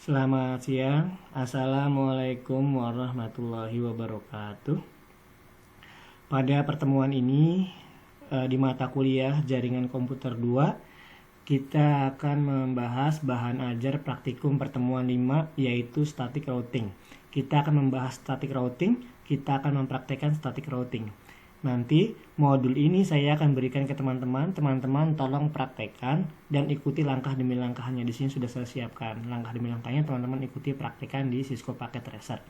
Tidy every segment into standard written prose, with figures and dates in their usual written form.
Selamat siang, Assalamualaikum warahmatullahi wabarakatuh. Pada pertemuan ini di mata kuliah Jaringan Komputer 2, kita akan membahas bahan ajar praktikum pertemuan 5, yaitu static routing. Kita akan membahas static routing, kita akan mempraktekkan static routing. Nanti modul ini saya akan berikan ke teman-teman. Teman-teman tolong praktekkan dan ikuti langkah demi langkahnya. Di sini sudah saya siapkan langkah demi langkahnya. Teman-teman ikuti praktekkan di Cisco Packet Tracer.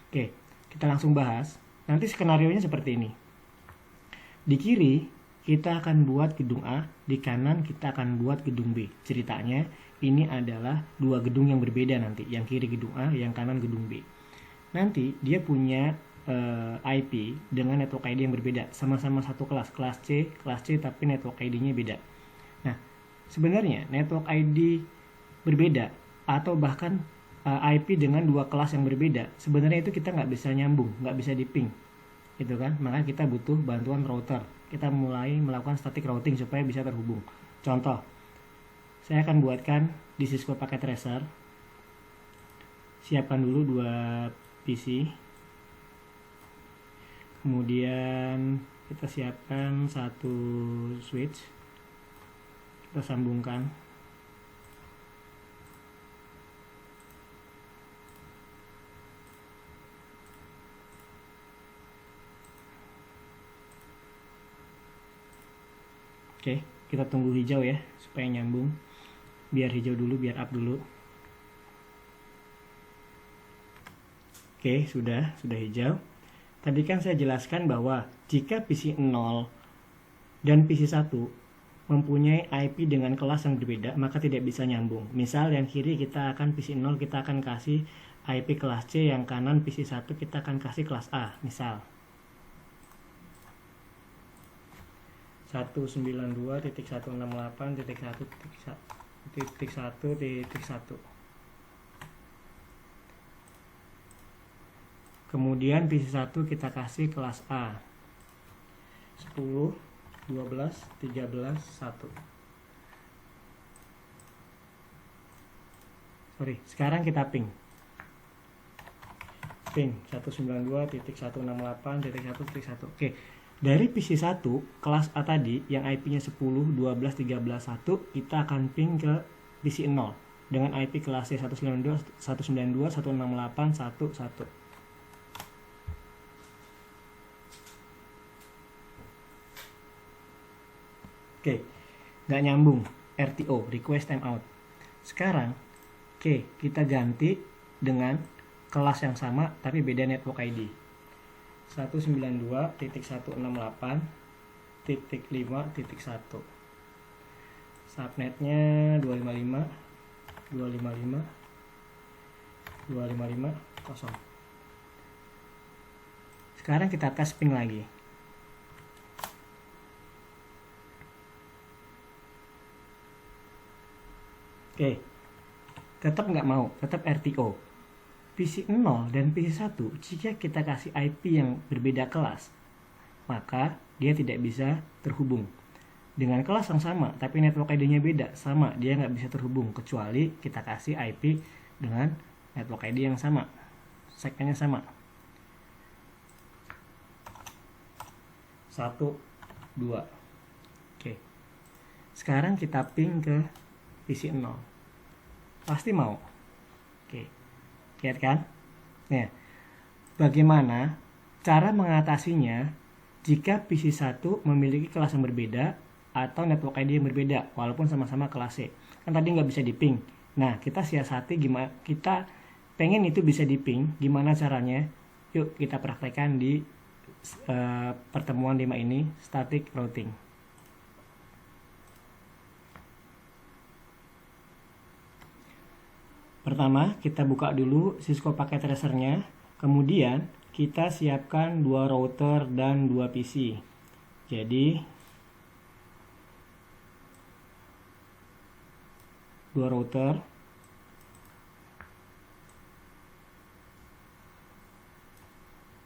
Oke, kita langsung bahas. Nanti skenarionya seperti ini. Di kiri kita akan buat gedung A, di kanan kita akan buat gedung B. Ceritanya ini adalah dua gedung yang berbeda nanti. Yang kiri gedung A, yang kanan gedung B. Nanti dia punya IP dengan network ID yang berbeda, sama-sama satu kelas C, tapi network ID-nya beda. Nah, sebenarnya network ID berbeda atau bahkan IP dengan dua kelas yang berbeda, sebenarnya itu kita nggak bisa nyambung, nggak bisa di ping, gitu kan? Maka kita butuh bantuan router. Kita mulai melakukan static routing supaya bisa terhubung. Contoh, saya akan buatkan di Cisco Packet Tracer. Siapkan dulu dua PC. Kemudian kita siapkan satu switch, kita sambungkan. Oke, kita tunggu hijau ya supaya nyambung. Biar hijau dulu, biar up dulu. Oke, sudah hijau. Tadi kan saya jelaskan bahwa jika PC 0 dan PC 1 mempunyai IP dengan kelas yang berbeda, maka tidak bisa nyambung. Misal yang kiri kita akan PC 0 kita akan kasih IP kelas C, yang kanan PC 1 kita akan kasih kelas A, misal 192.168.1.1.1. Kemudian PC 1 kita kasih kelas A 10, 12, 13, 1. Sekarang kita ping 192.168.1.1.1. Oke, dari PC 1 kelas A tadi yang IP-nya 10, 12, 13, 1, kita akan ping ke PC 0 dengan IP kelas C 192.168.1.1. Oke, nggak nyambung. RTO, request timeout. Sekarang, kita ganti dengan kelas yang sama tapi beda network ID. 192.168.5.1. Subnetnya 255 255 255 kosong. Sekarang kita tes ping lagi. Oke, tetap nggak mau, tetap RTO. PC 0 dan PC 1, jika kita kasih IP yang berbeda kelas, maka dia tidak bisa terhubung. Dengan kelas yang sama, tapi network ID-nya beda, sama, dia nggak bisa terhubung, kecuali kita kasih IP dengan network ID yang sama, segmennya sama. 1, 2. Oke. Sekarang kita ping ke PC 0. Pasti mau. Oke. Lihat kan? Nah, bagaimana cara mengatasinya jika PC 1 memiliki kelas yang berbeda atau network ID yang berbeda walaupun sama-sama kelas C? Kan tadi nggak bisa di-ping. Nah, kita siasati gimana, kita pengen itu bisa di-ping, gimana caranya? Yuk kita praktekkan di pertemuan 5 ini, static routing. Pertama, kita buka dulu Cisco Packet Tracer-nya. Kemudian, kita siapkan dua router dan dua PC. Jadi, dua router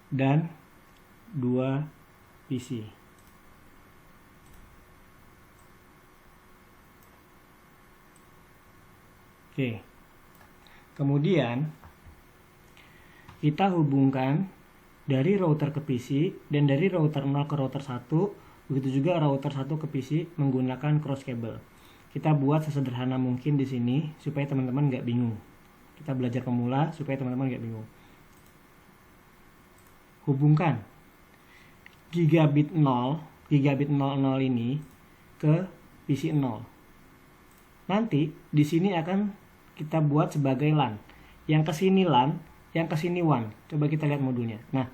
dan dua PC. Oke. Kemudian kita hubungkan dari router ke PC dan dari router 0 ke router 1, begitu juga router 1 ke PC menggunakan cross cable. Kita buat sesederhana mungkin di sini supaya teman-teman nggak bingung. Kita belajar pemula supaya teman-teman nggak bingung. Hubungkan gigabit 0 ini ke PC 0. Nanti di sini akan kita buat sebagai LAN. Yang ke sini LAN, yang ke sini WAN. Coba kita lihat modulnya. Nah,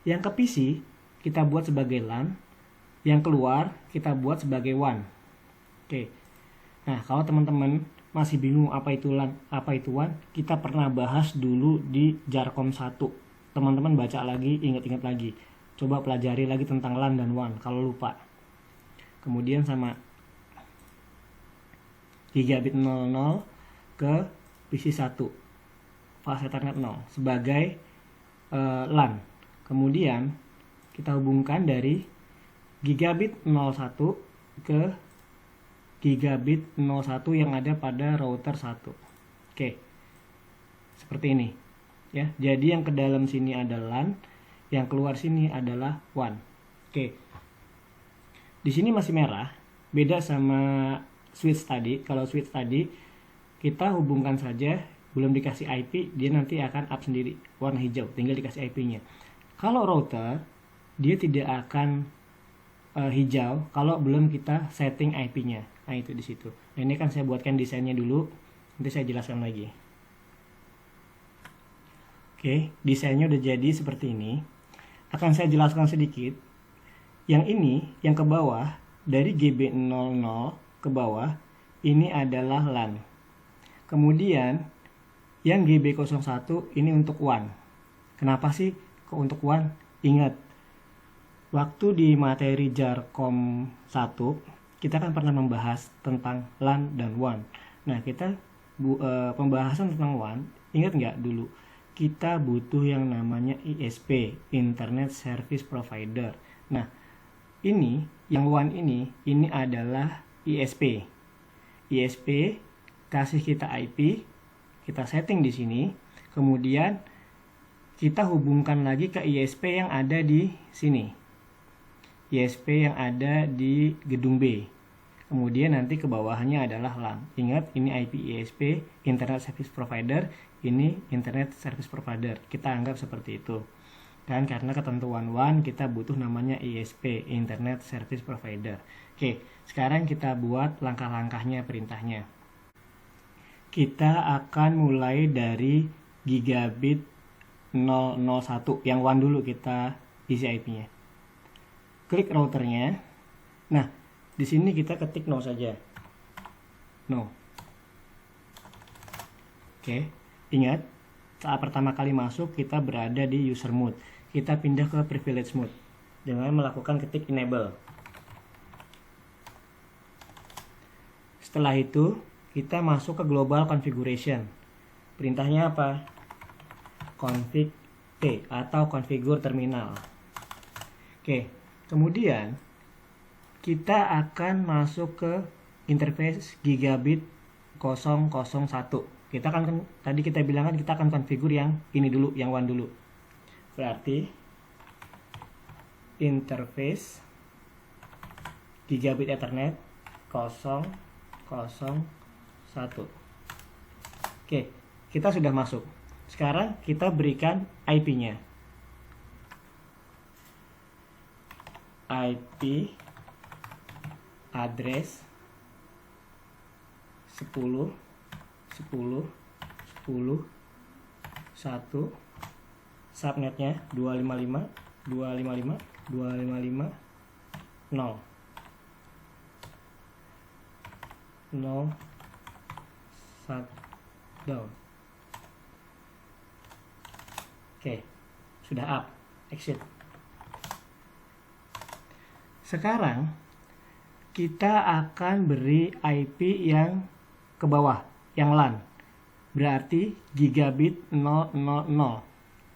yang ke PC kita buat sebagai LAN, yang keluar kita buat sebagai WAN. Oke. Nah, kalau teman-teman masih bingung apa itu LAN, apa itu WAN, kita pernah bahas dulu di Jarkom 1. Teman-teman baca lagi, ingat-ingat lagi. Coba pelajari lagi tentang LAN dan WAN kalau lupa. Kemudian sama gigabit 00 ke PC 1 fast Ethernet 0 sebagai LAN. Kemudian kita hubungkan dari gigabit 01 ke gigabit 01 yang ada pada router 1. Oke. Seperti ini. Ya, jadi yang ke dalam sini adalah LAN, yang keluar sini adalah WAN. Oke. Di sini masih merah, beda sama switch tadi. Kalau switch tadi kita hubungkan saja, belum dikasih IP, dia nanti akan up sendiri warna hijau, tinggal dikasih IP-nya. Kalau router dia tidak akan hijau kalau belum kita setting IP-nya. Nah, itu di situ. Nah, ini kan saya buatkan desainnya dulu, nanti saya jelaskan lagi. Oke, desainnya udah jadi seperti ini. Akan saya jelaskan sedikit. Yang ini, yang ke bawah, dari GB00 ke bawah, ini adalah LAN. Kemudian yang GB01 ini untuk WAN. Kenapa sih kok untuk WAN? Ingat, waktu di materi Jarkom 1 kita kan pernah membahas tentang LAN dan WAN. Nah, kita pembahasan tentang WAN, ingat nggak dulu? Kita butuh yang namanya ISP, Internet Service Provider. Nah, ini yang WAN ini adalah ISP. ISP kasih kita IP, kita setting di sini, kemudian kita hubungkan lagi ke ISP yang ada di sini. ISP yang ada di gedung B. Kemudian nanti ke bawahnya adalah LAN. Ingat, ini IP ISP, Internet Service Provider, ini Internet Service Provider. Kita anggap seperti itu. Dan karena ketentuan WAN kita butuh namanya ISP, Internet Service Provider. Oke, sekarang kita buat langkah-langkahnya, perintahnya. Kita akan mulai dari gigabit 001, yang WAN dulu kita isi IP-nya. Klik routernya. Nah, di sini kita ketik no saja. No. Oke, ingat, saat pertama kali masuk kita berada di user mode. Kita pindah ke privilege mode dengan melakukan ketik enable. Setelah itu kita masuk ke global configuration. Perintahnya apa? Config T atau configure terminal. Oke, kemudian kita akan masuk ke interface gigabit 001. Kita kan tadi kita bilang kan kita akan konfigur yang ini dulu, yang WAN dulu. Berarti interface gigabit Ethernet 001. Oke, kita sudah masuk. Sekarang kita berikan IP-nya. IP address 10 10 10 1, subnetnya 255 255 255 0 0 down. Oke, sudah up. Exit. Sekarang kita akan beri IP yang ke bawah, yang LAN. Berarti gigabit 000.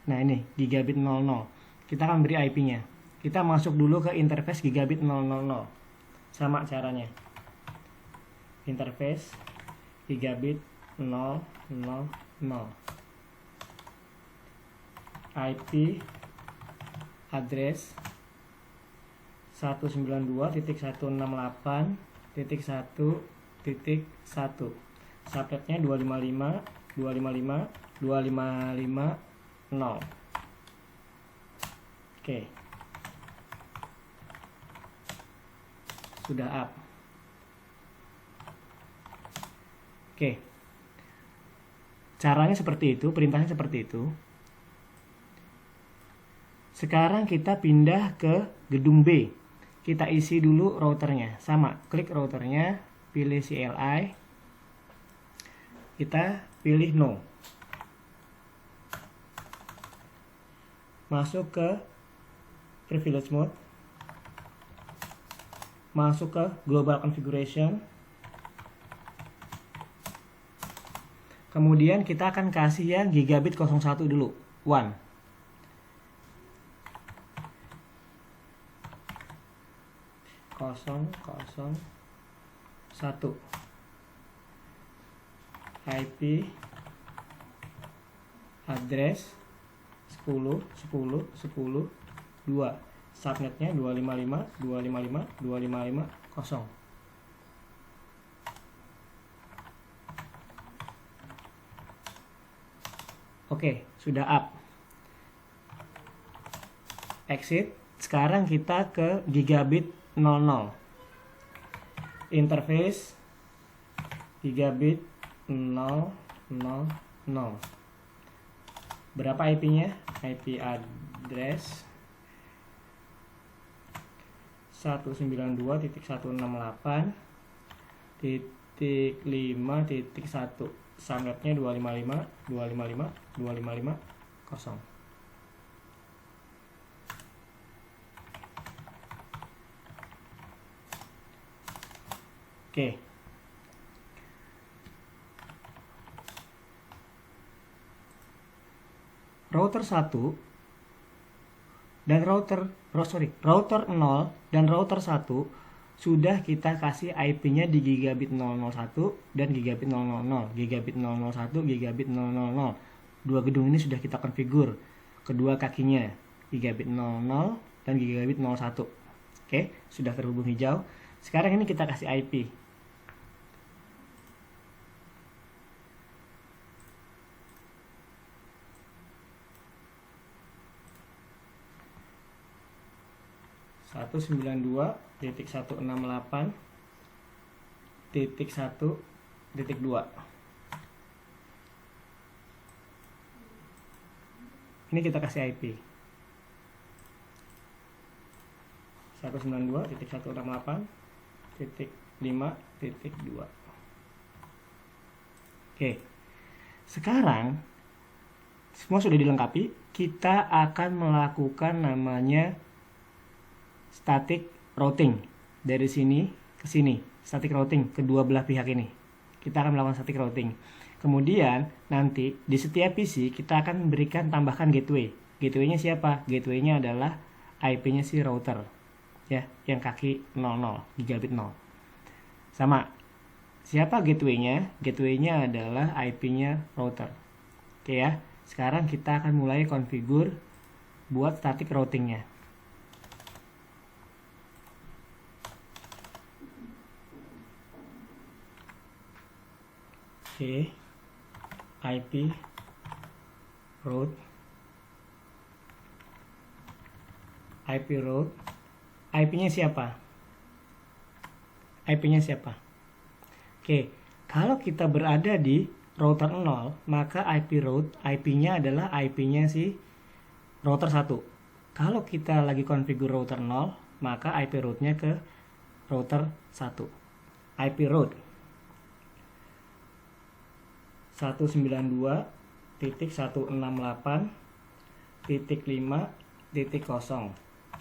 Nah, ini gigabit 00. Kita akan beri IP-nya. Kita masuk dulu ke interface gigabit 000. Sama caranya. Interface gigabit 000. IP address 192.168.1.1, subnetnya 255.255.255.0. Oke, sudah up. Oke, caranya seperti itu, perintahnya seperti itu. Sekarang kita pindah ke gedung B. Kita isi dulu routernya. Sama, klik routernya, pilih CLI. Kita pilih no. Masuk ke privilege mode. Masuk ke global configuration. Kemudian kita akan kasih yang gigabit 01 dulu. 1. satu IP address 10.10.10.2, subnetnya 255.255.255.0. Oke, sudah up. Exit. Sekarang kita ke gigabit 00. Interface gigabit 000. Berapa IP-nya? IP address 192.168.5.1, subnetnya 255.255.255.0. Oke. Router 1 dan router 0 dan router 1 sudah kita kasih IP-nya di gigabit 001 dan gigabit 000, gigabit 001, gigabit 000. Dua gedung ini sudah kita konfigur kedua kakinya, gigabit 00 dan gigabit 01. Oke, sudah terhubung hijau. Sekarang ini kita kasih IP. Satu 92.168.1.2. Ini kita kasih IP 192.168.5.2. Oke, sekarang semua sudah dilengkapi. Kita akan melakukan namanya static routing dari sini ke sini, static routing kedua belah pihak ini. Kita akan melakukan static routing. Kemudian nanti di setiap PC kita akan memberikan tambahkan gateway. Gateway-nya siapa? Gateway-nya adalah IP-nya si router, ya, yang kaki 00, gigabit 0. Sama. Siapa gateway-nya? Gateway-nya adalah IP-nya router. Oke ya. Sekarang kita akan mulai konfigur buat static routing-nya. Oke, IP route, IP-nya siapa? IP-nya siapa? Oke, kalau kita berada di router 0, maka IP route, IP-nya adalah IP-nya si router 1. Kalau kita lagi konfigur router 0, maka IP route-nya ke router 1. IP route 192.168.5.0,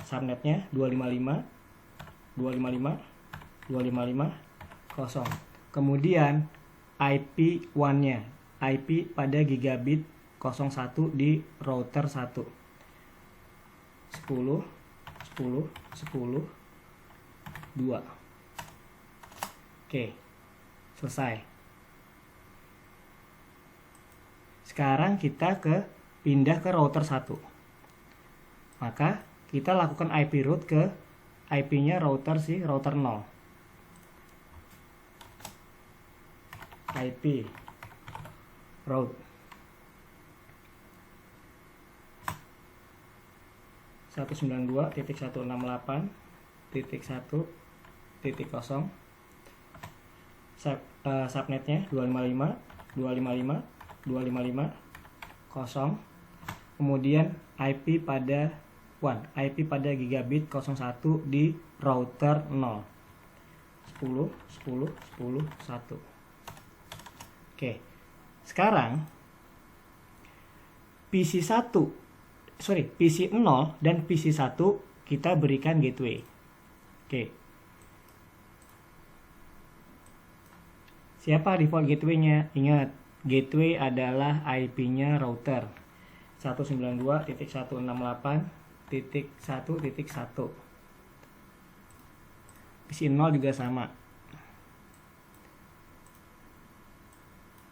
subnetnya 255.255.255.0. Kemudian IP 1-nya, IP pada gigabit 01 di router 1, 10.10.10.2. Oke, selesai. Sekarang kita pindah ke router 1. Maka kita lakukan IP route ke IP-nya router 0. IP route 192.168.1.0. Subnetnya 255.255.255.0. Kemudian IP pada gigabit 01 di router 0. 10 10 10 1. Oke. Sekarang PC 0 dan PC 1 kita berikan gateway. Oke. Siapa default gateway-nya? Ingat, gateway adalah IP-nya router 192.168.1.1. PC 0 juga sama.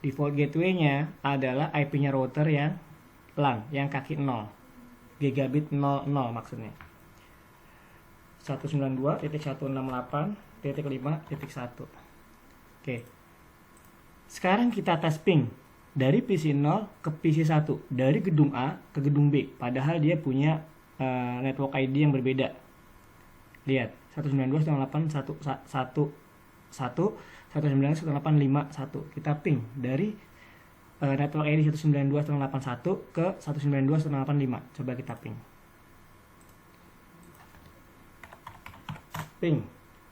Default gateway-nya adalah IP-nya router yang LAN, yang kaki 0. Gigabit 00 maksudnya. 192.168.5.1. Oke. Sekarang kita tes ping dari PC 0 ke PC 1, dari gedung A ke gedung B, padahal dia punya network ID yang berbeda. Lihat, 192.168.1.1.1.1.1.151. Kita ping dari network ID 192.168.1 ke 192.168.5. Coba kita ping. Ping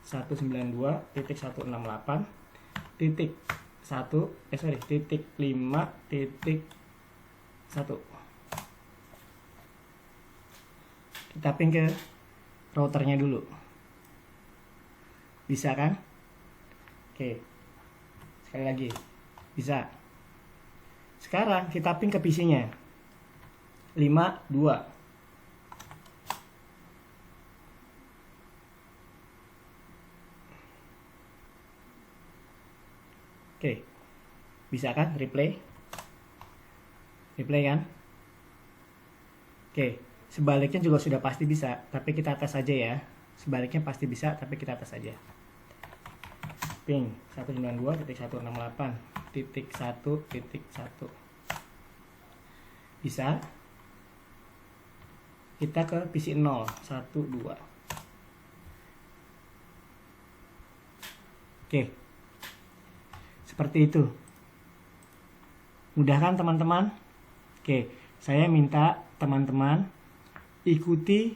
192.168.1.5.1. Kita ping ke routernya dulu. Bisa kan? Oke. Sekali lagi. Bisa. Sekarang kita ping ke PC-nya. 52. Oke. Bisa kan? Replay kan? Oke. Sebaliknya juga sudah pasti bisa, tapi kita tes aja ya. Sebaliknya pasti bisa, tapi kita tes aja. Ping 192.168.1.1. Bisa. Kita ke PC 0, 1, 2. Oke. Seperti itu. Mudah kan teman-teman? Oke, saya minta teman-teman ikuti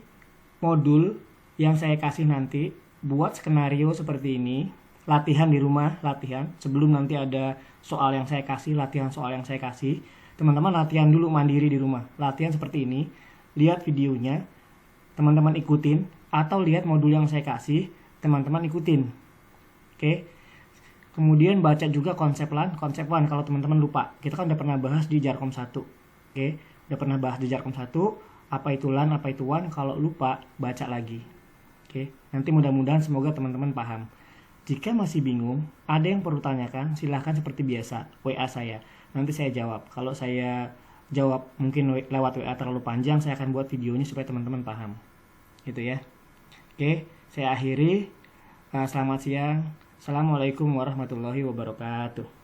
modul yang saya kasih nanti, buat skenario seperti ini, latihan di rumah, latihan sebelum nanti ada soal yang saya kasih, latihan soal yang saya kasih. Teman-teman latihan dulu mandiri di rumah, latihan seperti ini, lihat videonya, teman-teman ikutin, atau lihat modul yang saya kasih, teman-teman ikutin. Oke. Kemudian baca juga konsep LAN kalau teman-teman lupa. Kita kan udah pernah bahas di Jarkom 1. Oke, udah pernah bahas di Jarkom 1, apa itu LAN, apa itu WAN. Kalau lupa, baca lagi. Oke, nanti mudah-mudahan semoga teman-teman paham. Jika masih bingung, ada yang perlu tanyakan, silahkan seperti biasa, WA saya. Nanti saya jawab. Kalau saya jawab mungkin lewat WA terlalu panjang, saya akan buat videonya supaya teman-teman paham. Gitu ya. Oke, saya akhiri. Selamat siang. Assalamualaikum warahmatullahi wabarakatuh.